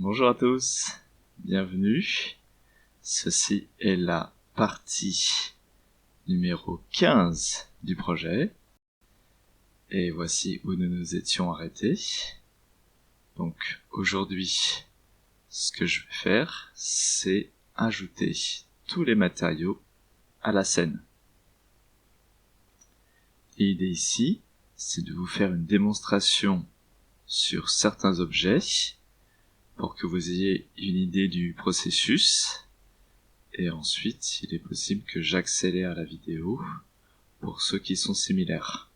Bonjour à tous, bienvenue. Ceci est la partie numéro 15 du projet. Et voici où nous nous étions arrêtés. Donc aujourd'hui, ce que je vais faire, c'est ajouter tous les matériaux à la scène. L'idée ici, c'est de vous faire une démonstration sur certains objets pour que vous ayez une idée du processus. Et ensuite, il est possible que j'accélère la vidéo pour ceux qui sont similaires.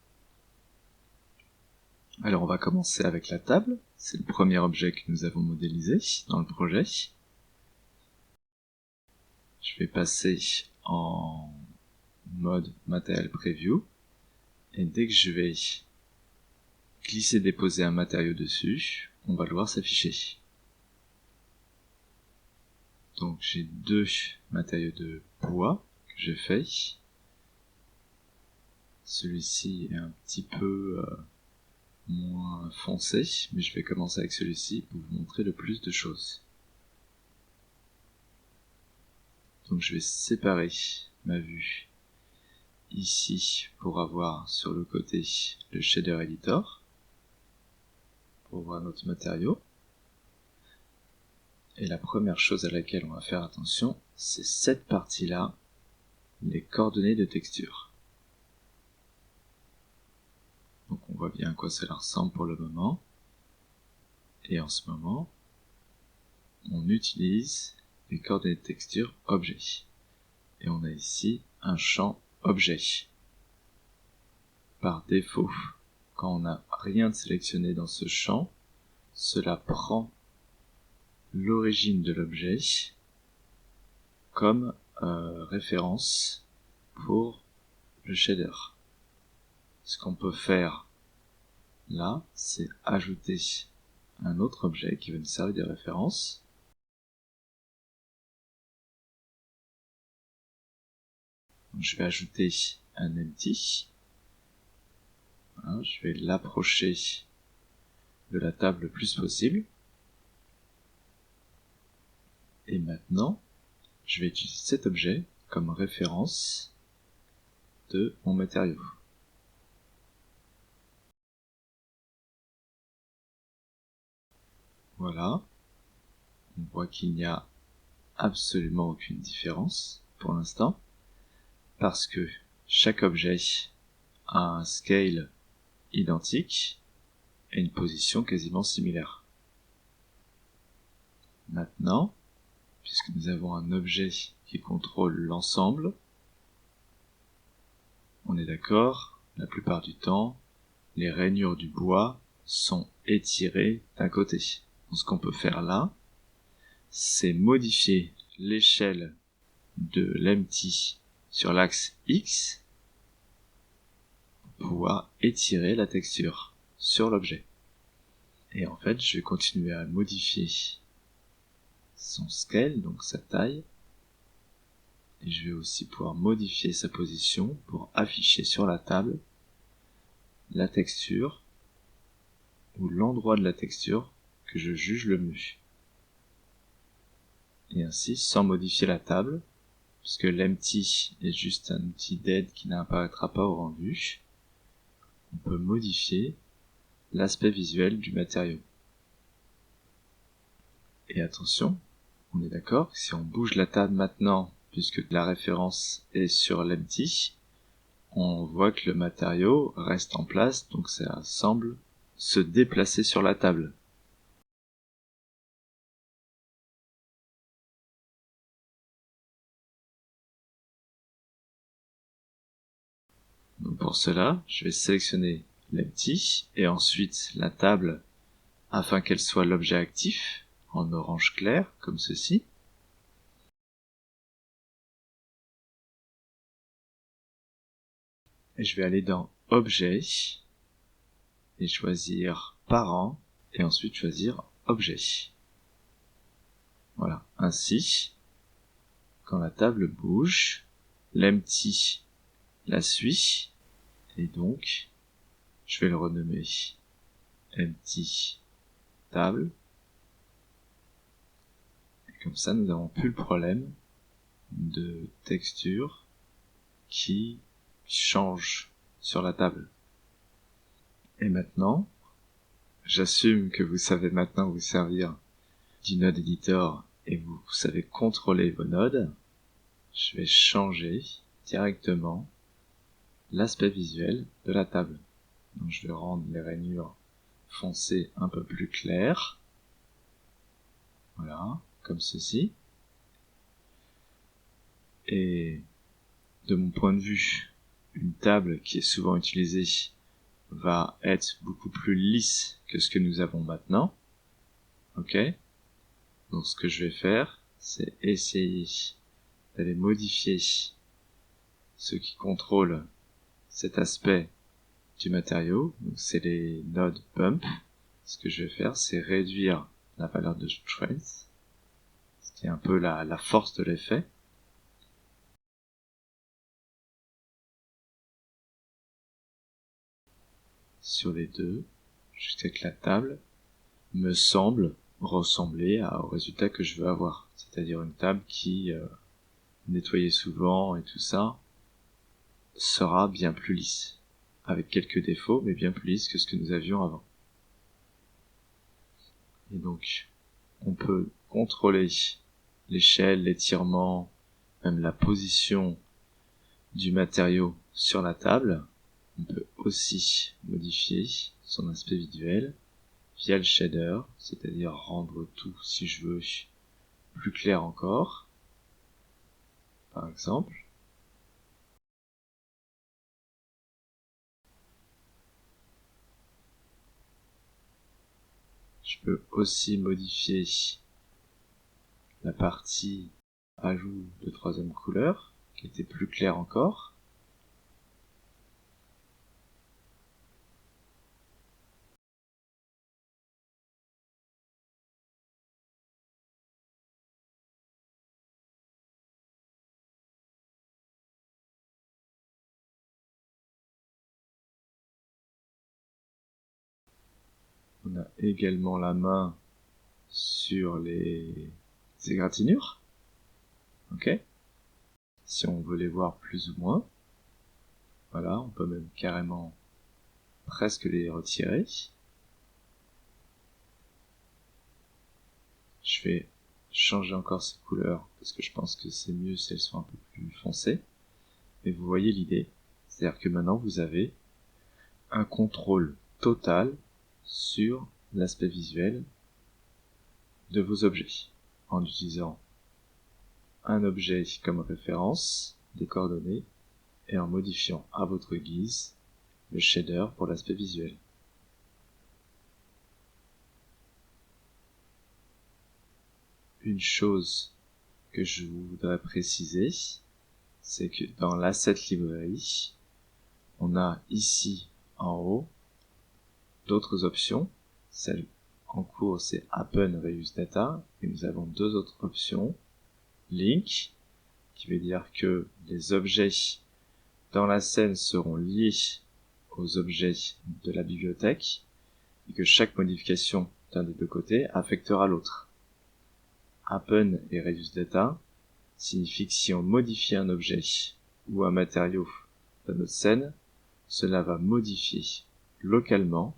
Alors on va commencer avec la table. C'est le premier objet que nous avons modélisé dans le projet. Je vais passer en mode Material Preview. Et dès que je vais glisser-déposer un matériau dessus, on va le voir s'afficher. Donc j'ai deux matériaux de bois que j'ai fait. Celui-ci est un petit peu moins foncé, mais je vais commencer avec celui-ci pour vous montrer le plus de choses. Donc je vais séparer ma vue ici pour avoir sur le côté le shader editor pour voir notre matériau. Et la première chose à laquelle on va faire attention, c'est cette partie-là, les coordonnées de texture. Donc on voit bien à quoi cela ressemble pour le moment. Et en ce moment, on utilise les coordonnées de texture objet. Et on a ici un champ objet. Par défaut, quand on n'a rien de sélectionné dans ce champ, cela prend l'origine de l'objet comme référence pour le shader. Ce qu'on peut faire là, c'est ajouter un autre objet qui va nous servir de référence. Donc, je vais ajouter un empty. Voilà, je vais l'approcher de la table le plus possible. Et maintenant, je vais utiliser cet objet comme référence de mon matériau. Voilà. On voit qu'il n'y a absolument aucune différence pour l'instant, parce que chaque objet a un scale identique et une position quasiment similaire. Maintenant, puisque nous avons un objet qui contrôle l'ensemble, on est d'accord, la plupart du temps, les rainures du bois sont étirées d'un côté. Donc, ce qu'on peut faire là, c'est modifier l'échelle de l'empty sur l'axe X pour pouvoir étirer la texture sur l'objet. Et en fait, je vais continuer à modifier son scale, donc sa taille, et je vais aussi pouvoir modifier sa position pour afficher sur la table la texture ou l'endroit de la texture que je juge le mieux. Et ainsi, sans modifier la table, puisque l'empty est juste un outil d'aide qui n'apparaîtra pas au rendu, on peut modifier l'aspect visuel du matériau. Et attention, on est d'accord, si on bouge la table maintenant, puisque la référence est sur l'empty, on voit que le matériau reste en place, donc ça semble se déplacer sur la table. Donc pour cela, je vais sélectionner l'empty et ensuite la table afin qu'elle soit l'objet actif en orange clair, comme ceci. Et je vais aller dans Objet et choisir Parent et ensuite choisir Objet. Voilà, ainsi, quand la table bouge, l'empty la suit et donc je vais le renommer empty table comme ça, nous n'avons plus le problème de texture qui change sur la table. Et maintenant, j'assume que vous savez maintenant vous servir du node editor et vous savez contrôler vos nodes. Je vais changer directement l'aspect visuel de la table. Donc je vais rendre les rainures foncées un peu plus claires. Voilà, comme ceci. Et de mon point de vue, une table qui est souvent utilisée va être beaucoup plus lisse que ce que nous avons maintenant. Ok? Donc ce que je vais faire, c'est essayer d'aller modifier ce qui contrôle cet aspect du matériau. Donc c'est les nodes bump. Ce que je vais faire, c'est réduire la valeur de strength, ce qui est un peu la force de l'effet. Sur les deux, jusqu'à que la table me semble ressembler au résultat que je veux avoir. C'est-à-dire une table qui, nettoyée souvent et tout ça, sera bien plus lisse. Avec quelques défauts, mais bien plus lisse que ce que nous avions avant. Et donc, on peut contrôler l'échelle, l'étirement, même la position du matériau sur la table. On peut aussi modifier son aspect visuel via le shader, c'est-à-dire rendre tout, si je veux, plus clair encore. Par exemple. Je peux aussi modifier la partie ajout de troisième couleur, qui était plus claire encore. On a également la main sur les égratignures. Ok. Si on veut les voir plus ou moins. Voilà, on peut même carrément presque les retirer. Je vais changer encore ces couleurs parce que je pense que c'est mieux si elles sont un peu plus foncées. Et vous voyez l'idée. C'est-à-dire que maintenant vous avez un contrôle total sur l'aspect visuel de vos objets en utilisant un objet comme référence, des coordonnées, et en modifiant à votre guise le shader pour l'aspect visuel. Une chose que je voudrais préciser, c'est que dans l'asset library, on a ici en haut d'autres options. Celle en cours, c'est Happen Reuse Data, et nous avons deux autres options. Link, qui veut dire que les objets dans la scène seront liés aux objets de la bibliothèque, et que chaque modification d'un des deux côtés affectera l'autre. Happen et Reuse Data signifie que si on modifie un objet ou un matériau dans notre scène, cela va modifier localement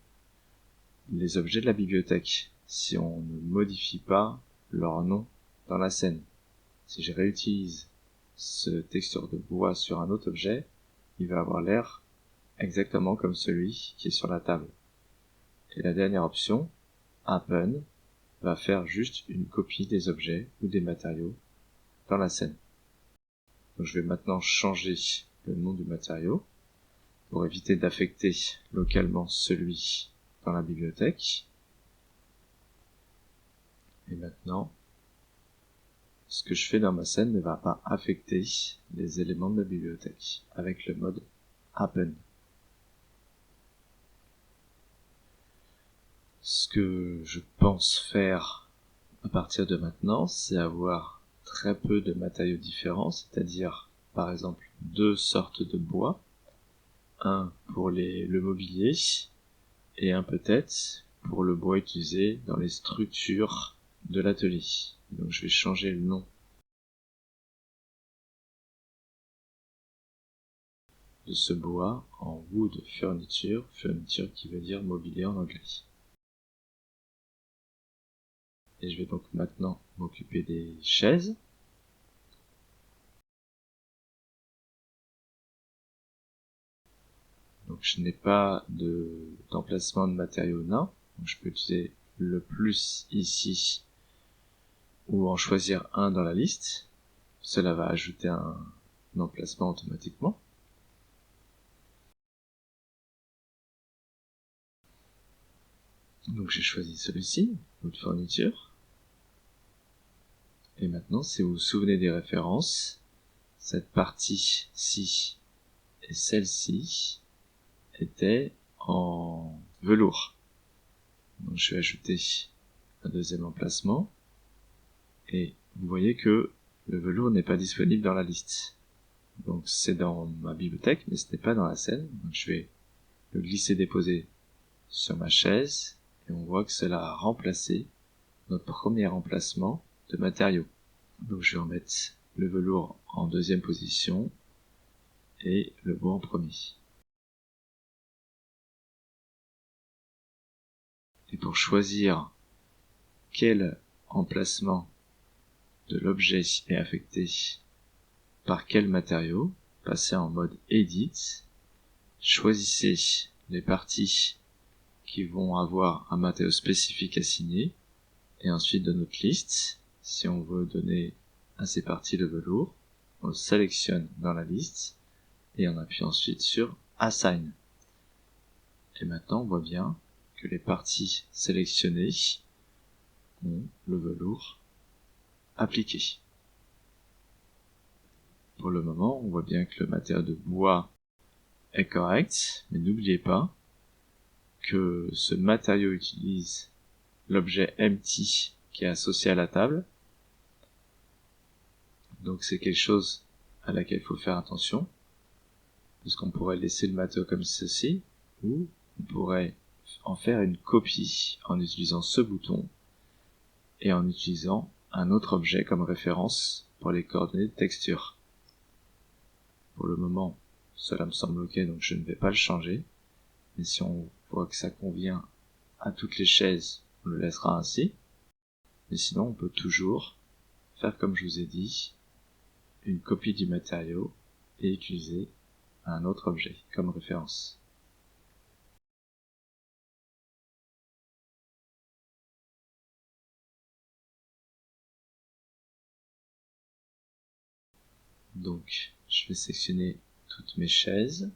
les objets de la bibliothèque si on ne modifie pas leur nom dans la scène. Si je réutilise ce texture de bois sur un autre objet, il va avoir l'air exactement comme celui qui est sur la table. Et la dernière option, Happen, va faire juste une copie des objets ou des matériaux dans la scène. Donc je vais maintenant changer le nom du matériau pour éviter d'affecter localement celui dans la bibliothèque. Et maintenant, ce que je fais dans ma scène ne va pas affecter les éléments de la bibliothèque avec le mode Happen. Ce que je pense faire à partir de maintenant, c'est avoir très peu de matériaux différents, c'est-à-dire par exemple deux sortes de bois, un pour le mobilier et un peut-être pour le bois utilisé dans les structures de l'atelier. Donc je vais changer le nom de ce bois en wood furniture, furniture qui veut dire mobilier en anglais. Et je vais donc maintenant m'occuper des chaises. Donc je n'ai pas d'emplacement de matériaux nains, donc je peux utiliser le plus ici ou en choisir un dans la liste. Cela va ajouter un emplacement automatiquement. Donc j'ai choisi celui-ci, wood furniture. Et maintenant, si vous vous souvenez des références, cette partie-ci et celle-ci étaient en velours. Donc je vais ajouter un deuxième emplacement. Et vous voyez que le velours n'est pas disponible dans la liste. Donc c'est dans ma bibliothèque, mais ce n'est pas dans la scène. Donc je vais le glisser-déposer sur ma chaise, et on voit que cela a remplacé notre premier emplacement de matériaux. Donc je vais remettre le velours en deuxième position, et le bois en premier. Et pour choisir quel emplacement de l'objet est affecté par quel matériau, passez en mode Edit, choisissez les parties qui vont avoir un matériau spécifique assigné, et ensuite de notre liste, si on veut donner à ces parties le velours, on le sélectionne dans la liste, et on appuie ensuite sur Assign. Et maintenant on voit bien que les parties sélectionnées ont le velours appliqué. Pour le moment, on voit bien que le matériau de bois est correct, mais n'oubliez pas que ce matériau utilise l'objet empty qui est associé à la table. Donc c'est quelque chose à laquelle il faut faire attention, parce qu'on pourrait laisser le matériau comme ceci, ou on pourrait en faire une copie en utilisant ce bouton et en utilisant un autre objet comme référence pour les coordonnées de texture. Pour le moment, cela me semble ok, donc je ne vais pas le changer. Mais si on voit que ça convient à toutes les chaises, on le laissera ainsi. Mais sinon, on peut toujours faire comme je vous ai dit, une copie du matériau et utiliser un autre objet comme référence. Donc, je vais sélectionner toutes mes chaises.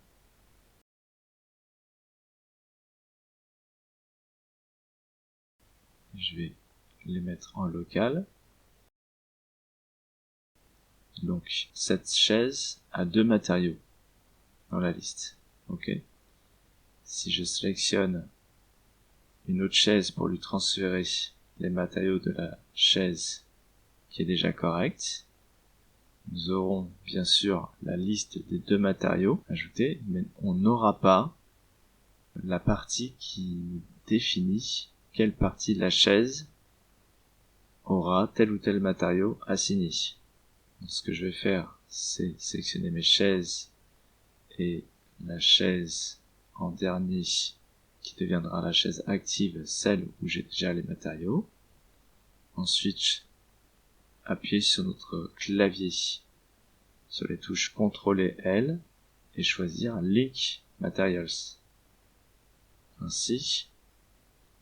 Je vais les mettre en local. Donc, cette chaise a deux matériaux dans la liste. Ok. Si je sélectionne une autre chaise pour lui transférer les matériaux de la chaise qui est déjà correcte, nous aurons bien sûr la liste des deux matériaux ajoutés, mais on n'aura pas la partie qui définit quelle partie de la chaise aura tel ou tel matériau assigné. Donc, ce que je vais faire, c'est sélectionner mes chaises et la chaise en dernier qui deviendra la chaise active, celle où j'ai déjà les matériaux. Ensuite, appuyer sur notre clavier sur les touches CTRL et L et choisir Link Materials. Ainsi,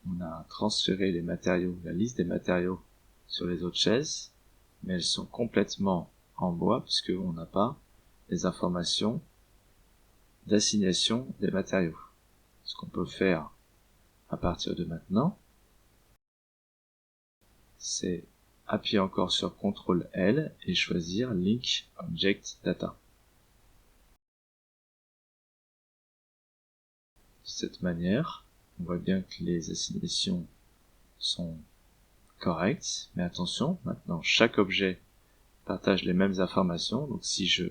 on a transféré les matériaux, la liste des matériaux sur les autres chaises, mais elles sont complètement en bois puisqu'on n'a pas les informations d'assignation des matériaux. Ce qu'on peut faire à partir de maintenant, c'est appuyer encore sur CTRL L et choisir Link Object Data. De cette manière, on voit bien que les assignations sont correctes, mais attention, maintenant chaque objet partage les mêmes informations, donc si je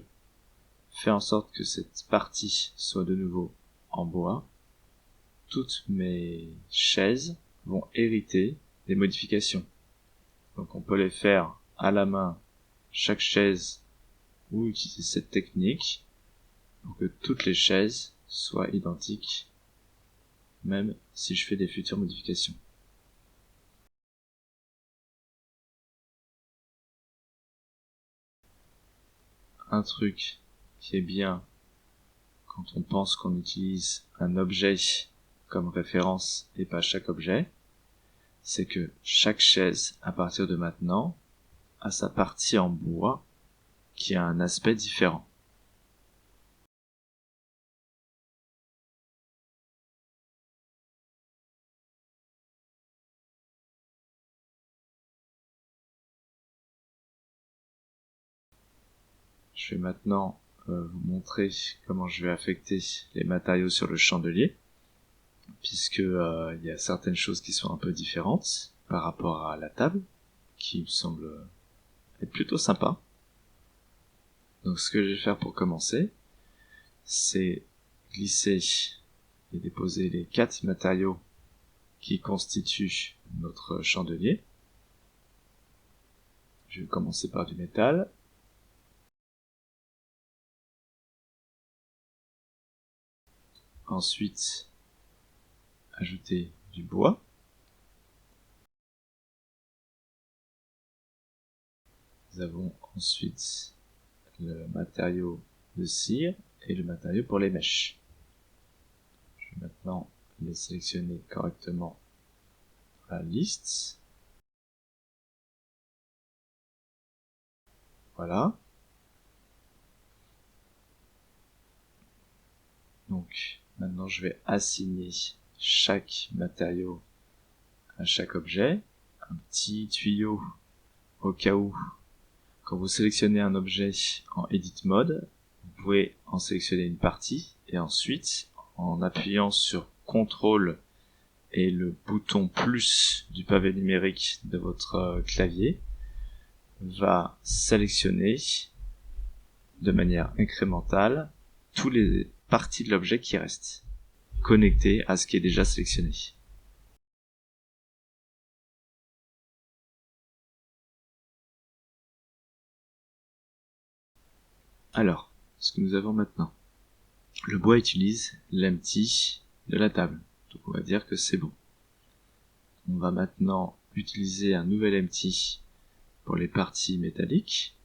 fais en sorte que cette partie soit de nouveau en bois, toutes mes chaises vont hériter des modifications. Donc on peut les faire à la main, chaque chaise, ou utiliser cette technique pour que toutes les chaises soient identiques, même si je fais des futures modifications. Un truc qui est bien quand on pense qu'on utilise un objet comme référence et pas chaque objet, c'est que chaque chaise, à partir de maintenant, a sa partie en bois qui a un aspect différent. Je vais maintenant vous montrer comment je vais affecter les matériaux sur le chandelier, puisque il y a certaines choses qui sont un peu différentes par rapport à la table, qui me semble être plutôt sympa. Donc ce que je vais faire pour commencer, c'est glisser et déposer les 4 matériaux qui constituent notre chandelier. Je vais commencer par du métal. Ensuite, ajouter du bois. Nous avons ensuite le matériau de cire et le matériau pour les mèches. Je vais maintenant les sélectionner correctement dans la liste. Voilà. Donc maintenant je vais assigner chaque matériau à chaque objet. Un petit tuyau au cas où, quand vous sélectionnez un objet en Edit Mode, vous pouvez en sélectionner une partie et ensuite, en appuyant sur CTRL et le bouton plus du pavé numérique de votre clavier, va sélectionner de manière incrémentale toutes les parties de l'objet qui restent, connectées à ce qui est déjà sélectionné. Alors, ce que nous avons maintenant. Le bois utilise l'empty de la table, donc on va dire que c'est bon. On va maintenant utiliser un nouvel empty pour les parties métalliques,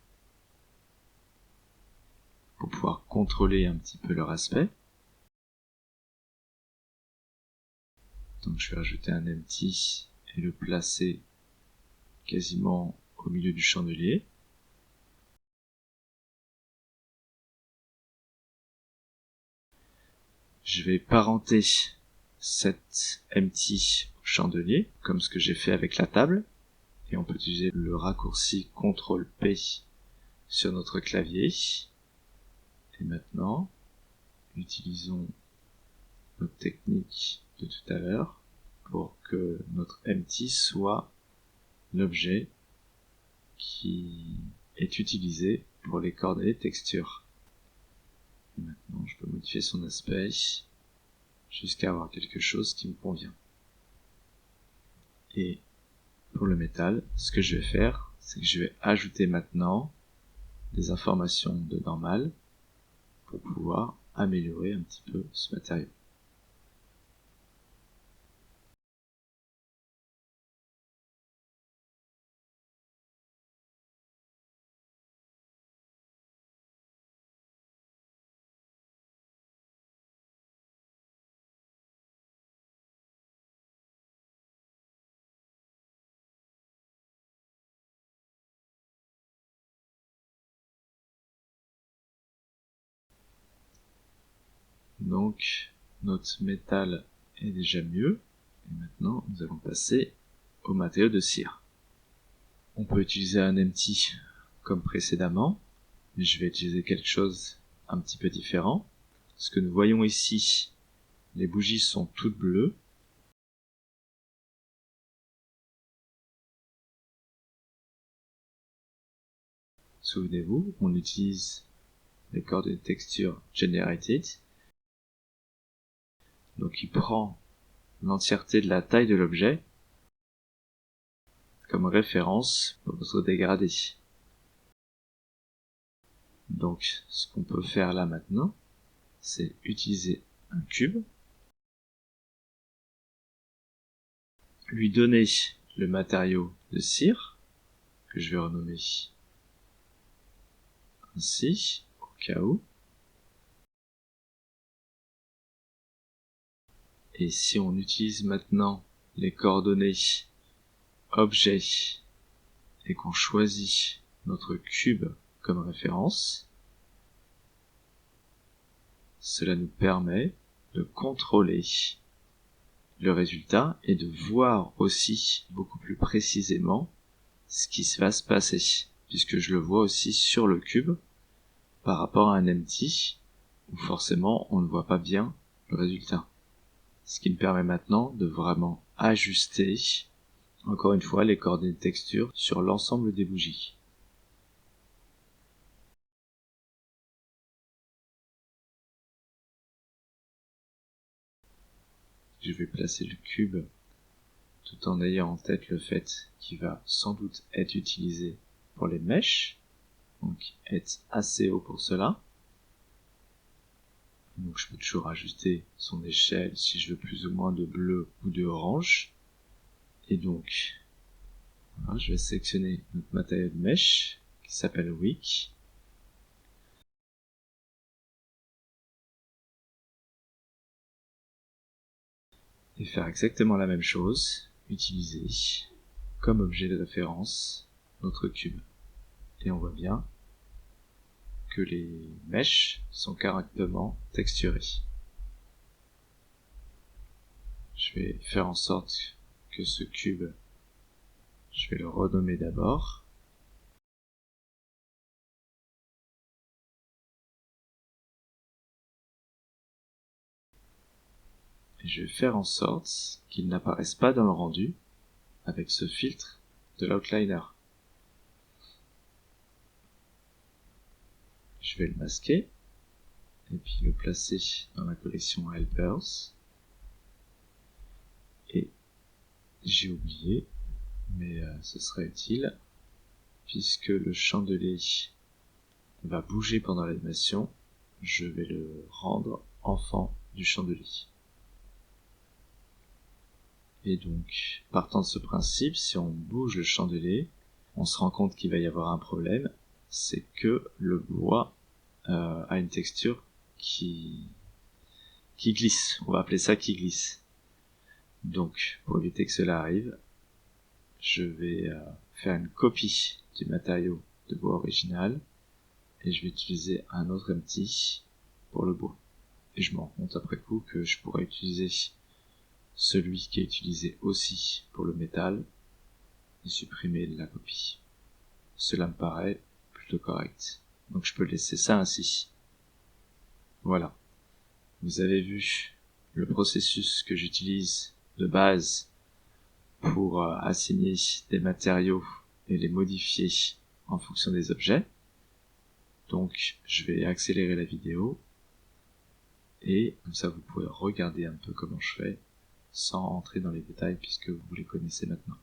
pour pouvoir contrôler un petit peu leur aspect. Donc je vais rajouter un empty et le placer quasiment au milieu du chandelier. Je vais parenter cet empty au chandelier, comme ce que j'ai fait avec la table, et on peut utiliser le raccourci CTRL-P sur notre clavier. Et maintenant, utilisons notre technique de tout à l'heure pour que notre empty soit l'objet qui est utilisé pour les coordonnées texture. Et maintenant, je peux modifier son aspect jusqu'à avoir quelque chose qui me convient. Et pour le métal, ce que je vais faire, c'est que je vais ajouter maintenant des informations de normal pour pouvoir améliorer un petit peu ce matériau. Donc, notre métal est déjà mieux. Et maintenant, nous allons passer au matériau de cire. On peut utiliser un empty comme précédemment, mais je vais utiliser quelque chose un petit peu différent. Ce que nous voyons ici, les bougies sont toutes bleues. Souvenez-vous, on utilise les coordonnées texture generated. Donc il prend l'entièreté de la taille de l'objet comme référence pour votre dégradé. Donc, ce qu'on peut faire là maintenant, c'est utiliser un cube, lui donner le matériau de cire, que je vais renommer ainsi, au cas où. Et si on utilise maintenant les coordonnées objet et qu'on choisit notre cube comme référence, cela nous permet de contrôler le résultat et de voir aussi beaucoup plus précisément ce qui va se passer, puisque je le vois aussi sur le cube par rapport à un empty où forcément on ne voit pas bien le résultat. Ce qui me permet maintenant de vraiment ajuster, encore une fois, les coordonnées de texture sur l'ensemble des bougies. Je vais placer le cube tout en ayant en tête le fait qu'il va sans doute être utilisé pour les mèches, donc être assez haut pour cela. Donc je peux toujours ajuster son échelle si je veux plus ou moins de bleu ou de orange. Et donc, voilà, je vais sélectionner notre matériau de mèche qui s'appelle Wick. Et faire exactement la même chose, utiliser comme objet de référence notre cube. Et on voit bien que les mèches sont correctement texturées. Je vais faire en sorte que ce cube, je vais le renommer d'abord. Et je vais faire en sorte qu'il n'apparaisse pas dans le rendu avec ce filtre de l'outliner. Je vais le masquer et puis le placer dans la collection Helpers. Et j'ai oublié, mais ce serait utile, puisque le chandelier va bouger pendant l'animation, je vais le rendre enfant du chandelier. Et donc, partant de ce principe, si on bouge le chandelier, on se rend compte qu'il va y avoir un problème, c'est que le bois a une texture qui glisse, on va appeler ça qui glisse. Donc, pour éviter que cela arrive, je vais faire une copie du matériau de bois original, et je vais utiliser un autre empty pour le bois. Et je me rends compte après coup que je pourrais utiliser celui qui est utilisé aussi pour le métal et supprimer la copie. Cela me paraît plutôt correct. Donc je peux laisser ça ainsi. Voilà. Vous avez vu le processus que j'utilise de base pour assigner des matériaux et les modifier en fonction des objets. Donc je vais accélérer la vidéo et comme ça vous pouvez regarder un peu comment je fais sans entrer dans les détails puisque vous les connaissez maintenant.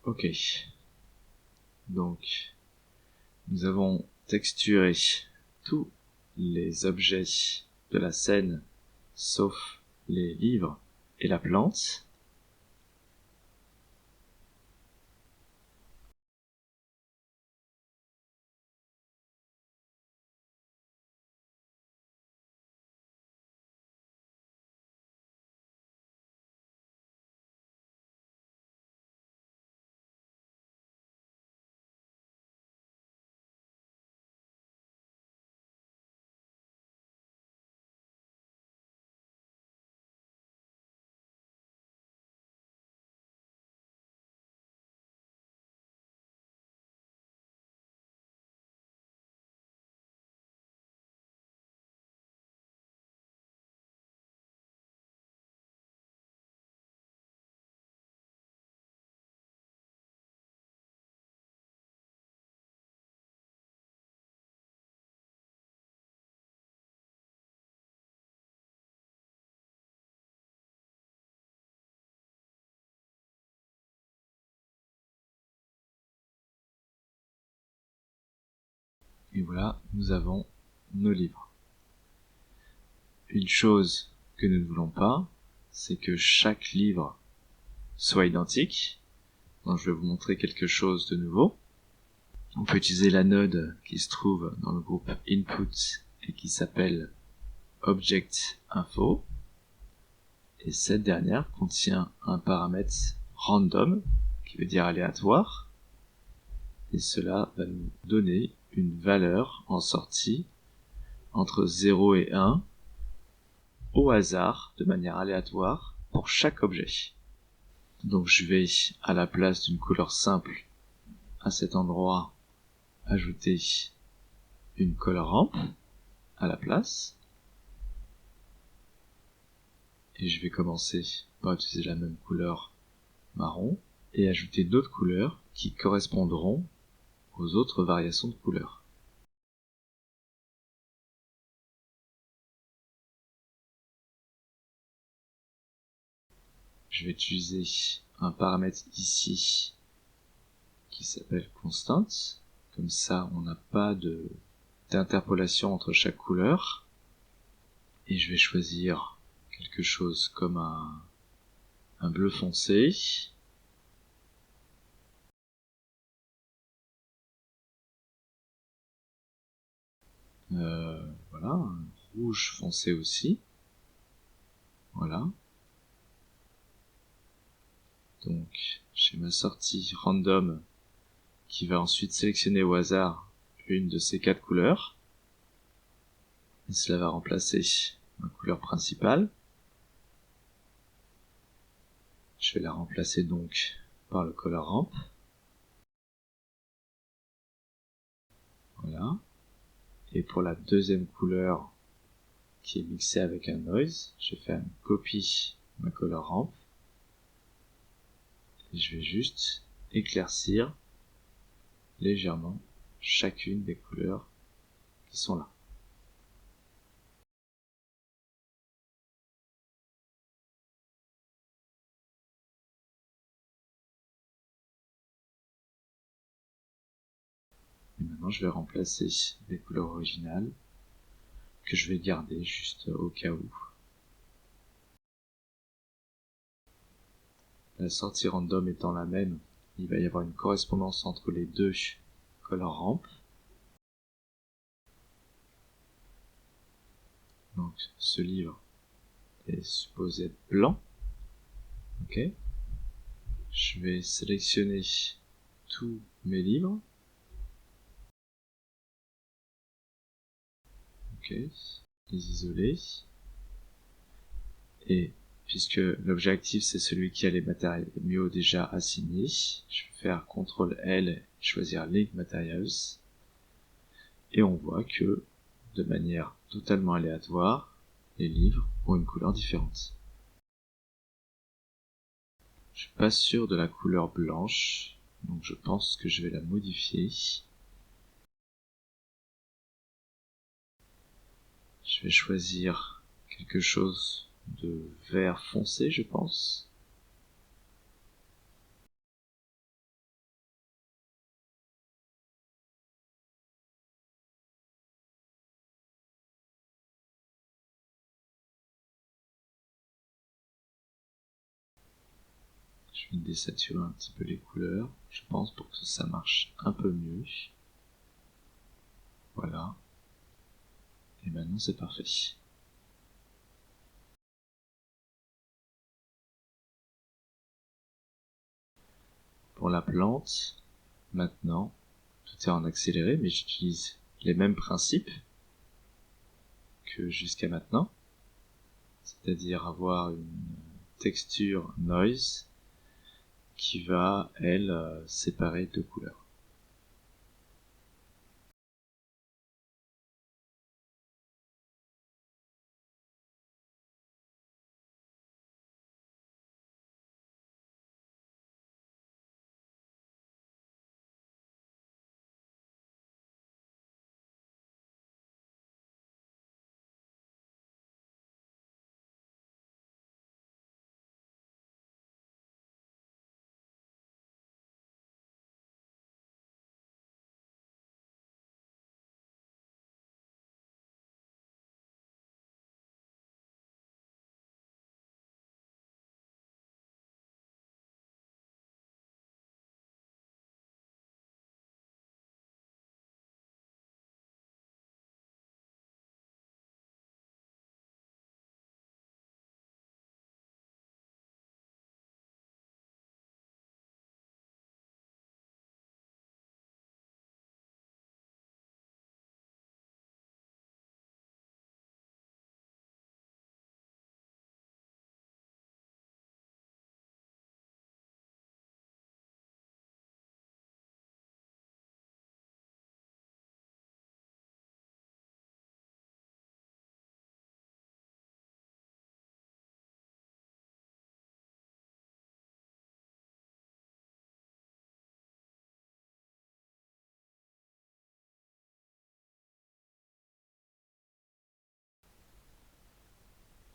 Ok. Donc, nous avons texturé tous les objets de la scène, sauf les livres et la plante. Et voilà, nous avons nos livres. Une chose que nous ne voulons pas, c'est que chaque livre soit identique. Donc je vais vous montrer quelque chose de nouveau. On peut utiliser la node qui se trouve dans le groupe input et qui s'appelle object info. Et cette dernière contient un paramètre random, qui veut dire aléatoire. Et cela va nous donner une valeur en sortie entre 0 et 1 au hasard, de manière aléatoire, pour chaque objet. Donc je vais, à la place d'une couleur simple, à cet endroit, ajouter une color ramp à la place. Et je vais commencer par utiliser la même couleur marron et ajouter d'autres couleurs qui correspondront aux autres variations de couleurs. Je vais utiliser un paramètre ici qui s'appelle constant. Comme ça, on n'a pas d'interpolation entre chaque couleur. Et je vais choisir quelque chose comme un bleu foncé. Voilà, un rouge foncé aussi. Voilà. Donc, j'ai ma sortie random qui va ensuite sélectionner au hasard une de ces 4 couleurs. Et cela va remplacer ma couleur principale. Je vais la remplacer donc par le color ramp. Voilà. Et pour la deuxième couleur qui est mixée avec un noise, je vais faire une copie de ma color ramp. Et je vais juste éclaircir légèrement chacune des couleurs qui sont là. Et maintenant je vais remplacer les couleurs originales que je vais garder juste au cas où. La sortie random étant la même, il va y avoir une correspondance entre les deux color ramp. Donc ce livre est supposé être blanc. Ok. Je vais sélectionner tous mes livres. Ok. Les isoler. Et puisque l'objet actif c'est celui qui a les matériaux déjà assignés, je vais faire CTRL-L et choisir Link Materials. Et on voit que, de manière totalement aléatoire, les livres ont une couleur différente. Je suis pas sûr de la couleur blanche, donc je pense que je vais la modifier. Je vais choisir quelque chose de vert foncé, je pense. Je vais désaturer un petit peu les couleurs, je pense, pour que ça marche un peu mieux. Voilà. Et maintenant c'est parfait. Pour la plante, maintenant, tout est en accéléré, mais j'utilise les mêmes principes que jusqu'à maintenant, c'est-à-dire avoir une texture noise qui va, elle, séparer deux couleurs.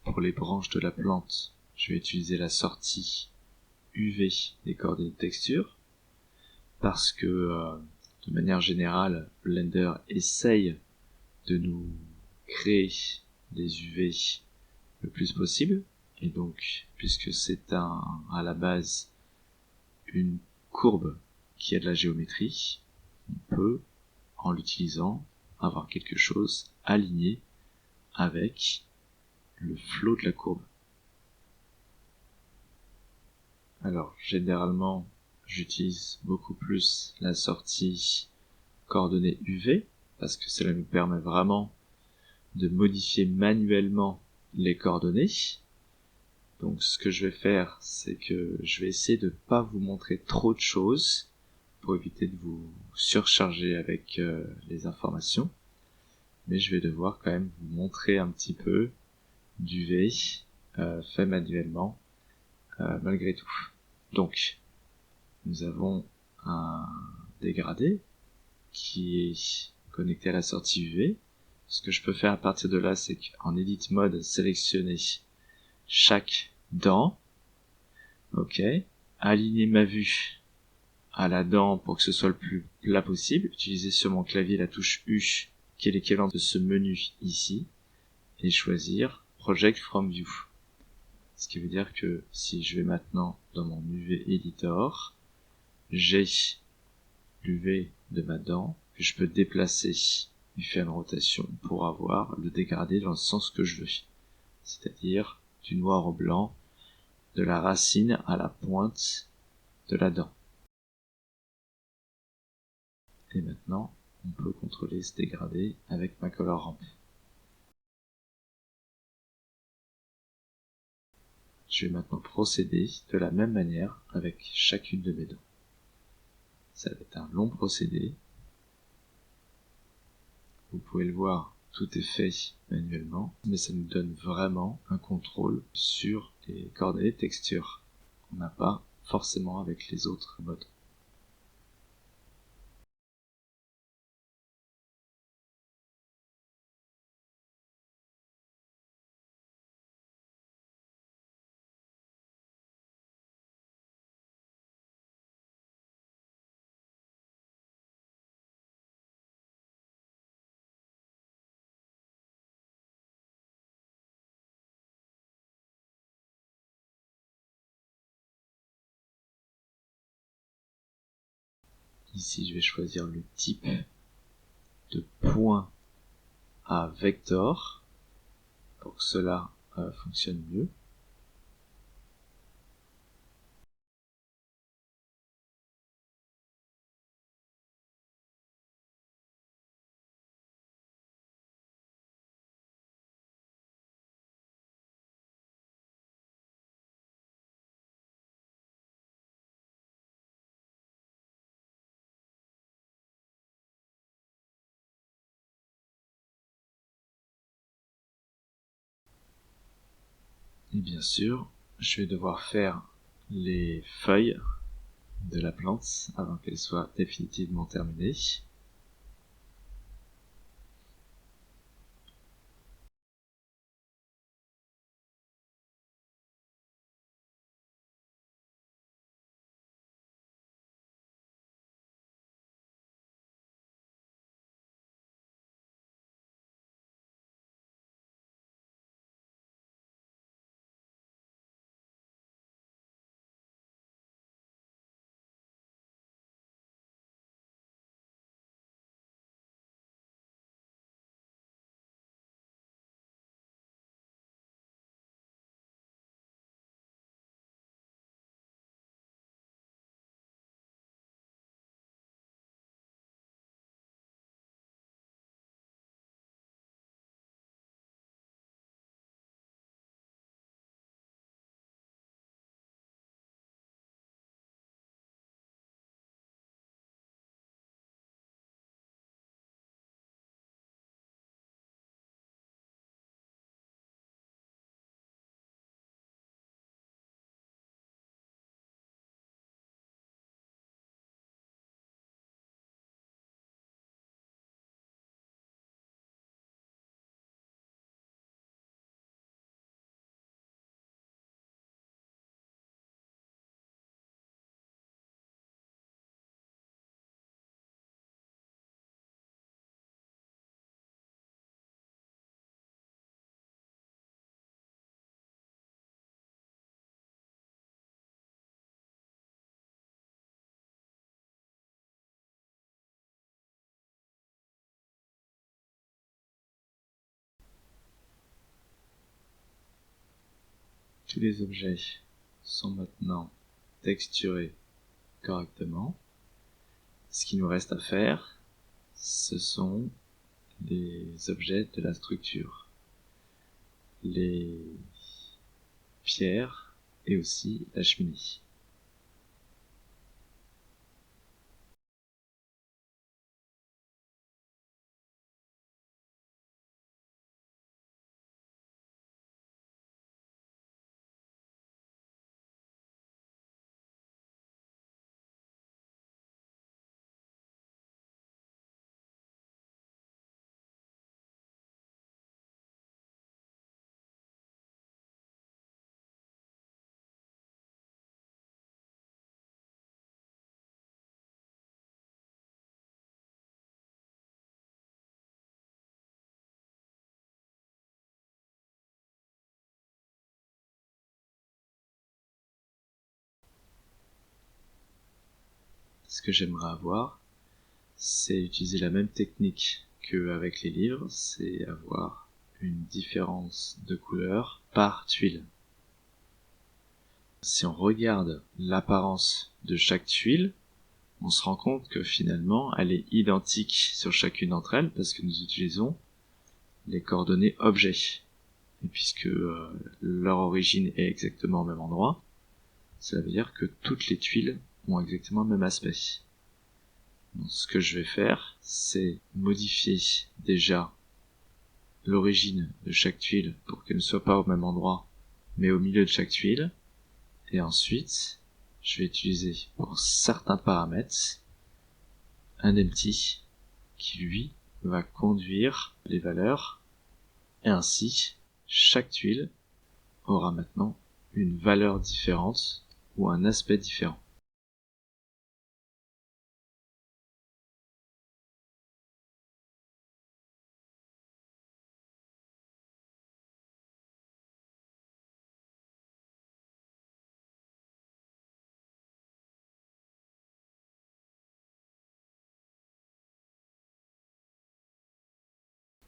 Pour les branches de la plante, je vais utiliser la sortie UV des coordonnées de texture, parce que, de manière générale, Blender essaye de nous créer des UV le plus possible, et donc, puisque c'est à la base une courbe qui a de la géométrie, on peut, en l'utilisant, avoir quelque chose aligné avec le flot de la courbe. Alors, généralement, j'utilise beaucoup plus la sortie coordonnées UV, parce que cela nous permet vraiment de modifier manuellement les coordonnées. Donc ce que je vais faire, c'est que je vais essayer de pas vous montrer trop de choses, pour éviter de vous surcharger avec les informations, mais je vais devoir quand même vous montrer un petit peu d'UV fait manuellement, malgré tout. Donc, nous avons un dégradé qui est connecté à la sortie UV. Ce que je peux faire à partir de là, c'est qu'en Edit Mode, sélectionner chaque dent. Ok. Aligner ma vue à la dent pour que ce soit le plus plat possible. Utiliser sur mon clavier la touche U, qui est l'équivalent de ce menu ici. Et choisir Project from View. Ce qui veut dire que si je vais maintenant dans mon UV Editor, j'ai l'UV de ma dent que je peux déplacer et faire une rotation pour avoir le dégradé dans le sens que je veux. C'est-à-dire du noir au blanc, de la racine à la pointe de la dent. Et maintenant, on peut contrôler ce dégradé avec ma color ramp. Je vais maintenant procéder de la même manière avec chacune de mes dents. Ça va être un long procédé. Vous pouvez le voir, tout est fait manuellement, mais ça nous donne vraiment un contrôle sur les coordonnées texture qu'on n'a pas forcément avec les autres modes. Ici, je vais choisir le type de point à vector pour que cela fonctionne mieux. Et bien sûr, je vais devoir faire les feuilles de la plante avant qu'elle soit définitivement terminée. Tous les objets sont maintenant texturés correctement. Ce qu'il nous reste à faire, ce sont les objets de la structure, les pierres et aussi la cheminée. Ce que j'aimerais avoir, c'est utiliser la même technique qu'avec les livres, c'est avoir une différence de couleur par tuile. Si on regarde l'apparence de chaque tuile, on se rend compte que finalement elle est identique sur chacune d'entre elles parce que nous utilisons les coordonnées objets. Et puisque leur origine est exactement au même endroit, ça veut dire que toutes les tuiles ont exactement le même aspect. Donc, ce que je vais faire, c'est modifier déjà l'origine de chaque tuile pour qu'elle ne soit pas au même endroit, mais au milieu de chaque tuile. Et ensuite, je vais utiliser pour certains paramètres un empty qui lui va conduire les valeurs et ainsi chaque tuile aura maintenant une valeur différente ou un aspect différent.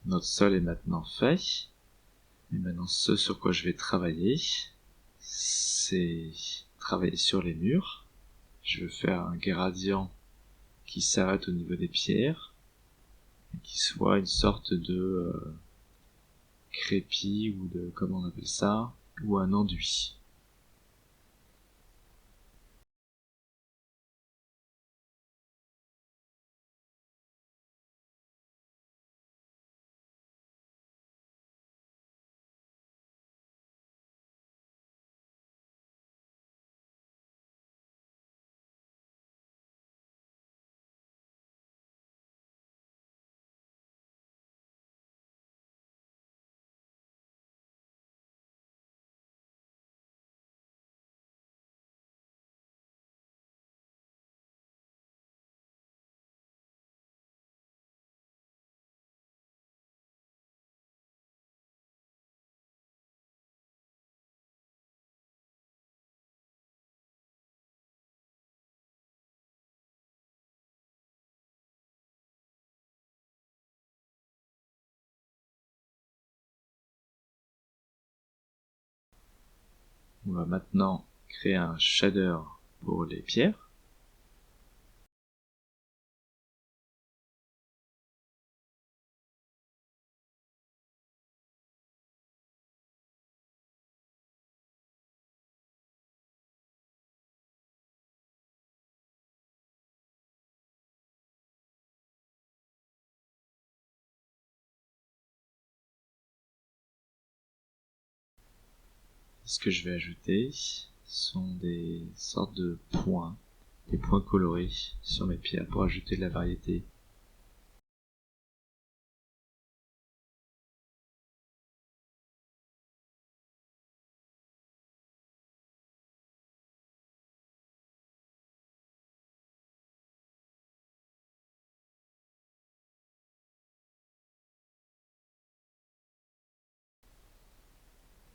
Notre sol est maintenant fait. Et maintenant, ce sur quoi je vais travailler, c'est travailler sur les murs. Je veux faire un gradient qui s'arrête au niveau des pierres et qui soit une sorte de crépi ou de, comment on appelle ça, ou un enduit. On va maintenant créer un shader pour les pierres. Ce que je vais ajouter sont des sortes de points, des points colorés sur mes pierres pour ajouter de la variété.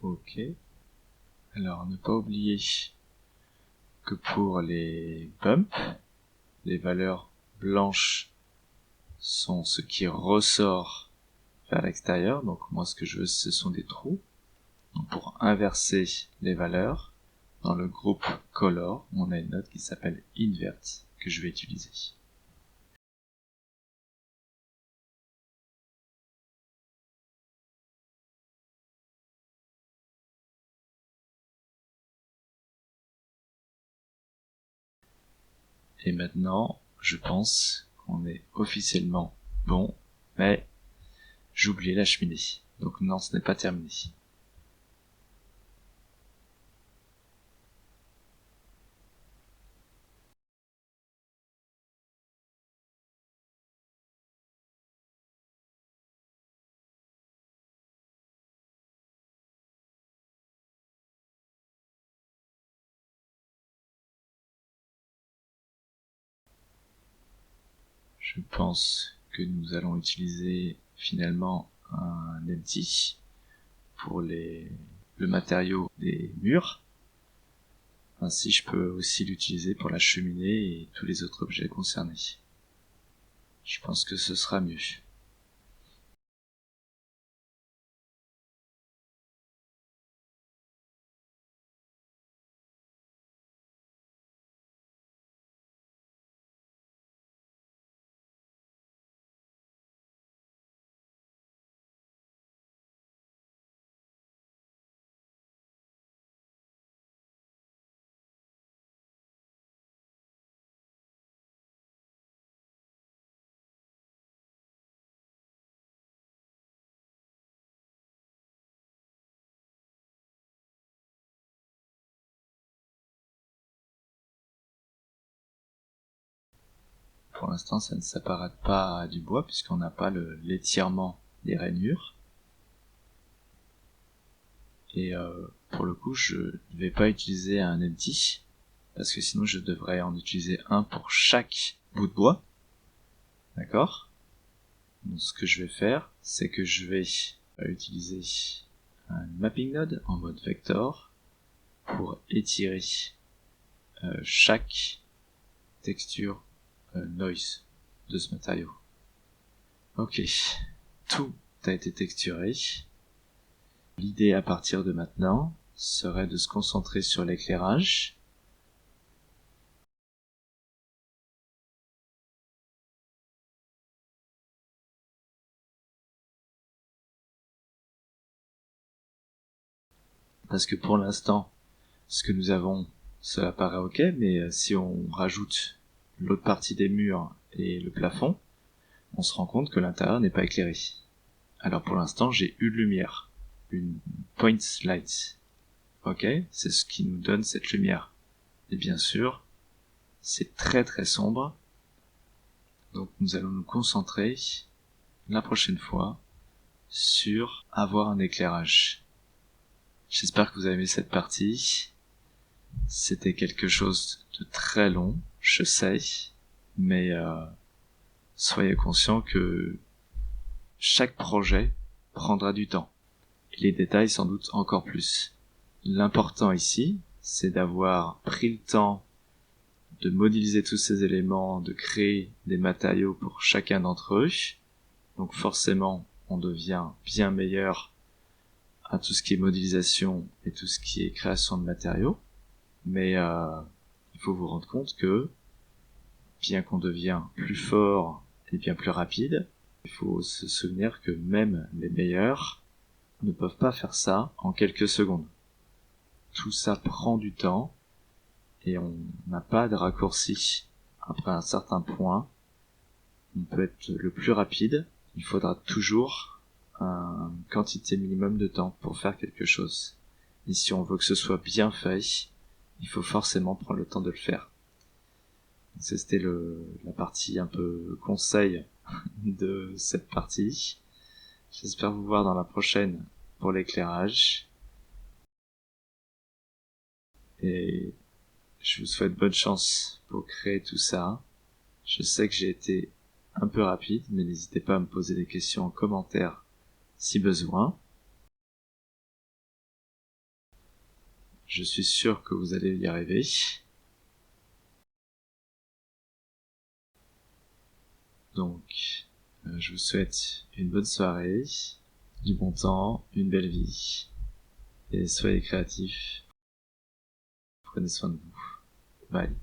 Ok. Alors, ne pas oublier que pour les bumps, les valeurs blanches sont ce qui ressort vers l'extérieur. Donc moi, ce que je veux, ce sont des trous. Donc pour inverser les valeurs, dans le groupe color, on a une note qui s'appelle invert que je vais utiliser. Et maintenant, je pense qu'on est officiellement bon, mais j'ai oublié la cheminée. Donc non, ce n'est pas terminé. Je pense que nous allons utiliser finalement un empty pour le matériau des murs. Ainsi, je peux aussi l'utiliser pour la cheminée et tous les autres objets concernés. Je pense que ce sera mieux. Pour l'instant, ça ne s'apparate pas à du bois puisqu'on n'a pas l'étirement des rainures. Et pour le coup, je ne vais pas utiliser un empty parce que sinon je devrais en utiliser un pour chaque bout de bois. D'accord ? Donc ce que je vais faire, c'est que je vais utiliser un mapping node en mode vector pour étirer chaque texture noise de ce matériau. Ok, tout a été texturé. L'idée à partir de maintenant serait de se concentrer sur l'éclairage. Parce que pour l'instant, ce que nous avons, cela paraît ok, mais si on rajoute l'autre partie des murs et le plafond, on se rend compte que l'intérieur n'est pas éclairé. Alors pour l'instant, j'ai une lumière, une point light. Ok, c'est ce qui nous donne cette lumière. Et bien sûr, c'est très très sombre. Donc nous allons nous concentrer la prochaine fois sur avoir un éclairage. J'espère que vous avez aimé cette partie. C'était quelque chose de très long, je sais, mais soyez conscients que chaque projet prendra du temps. Et les détails sans doute encore plus. L'important ici, c'est d'avoir pris le temps de modéliser tous ces éléments, de créer des matériaux pour chacun d'entre eux. Donc forcément, on devient bien meilleur à tout ce qui est modélisation et tout ce qui est création de matériaux. Mais il faut vous rendre compte que, bien qu'on devient plus fort et bien plus rapide, il faut se souvenir que même les meilleurs ne peuvent pas faire ça en quelques secondes. Tout ça prend du temps et on n'a pas de raccourci. Après un certain point, on peut être le plus rapide. Il faudra toujours une quantité minimum de temps pour faire quelque chose. Et si on veut que ce soit bien fait, il faut forcément prendre le temps de le faire. Donc ça, c'était la partie un peu conseil de cette partie. J'espère vous voir dans la prochaine pour l'éclairage. Et je vous souhaite bonne chance pour créer tout ça. Je sais que j'ai été un peu rapide, mais n'hésitez pas à me poser des questions en commentaire si besoin. Je suis sûr que vous allez y arriver. Donc, je vous souhaite une bonne soirée, du bon temps, une belle vie, et soyez créatifs. Prenez soin de vous. Bye.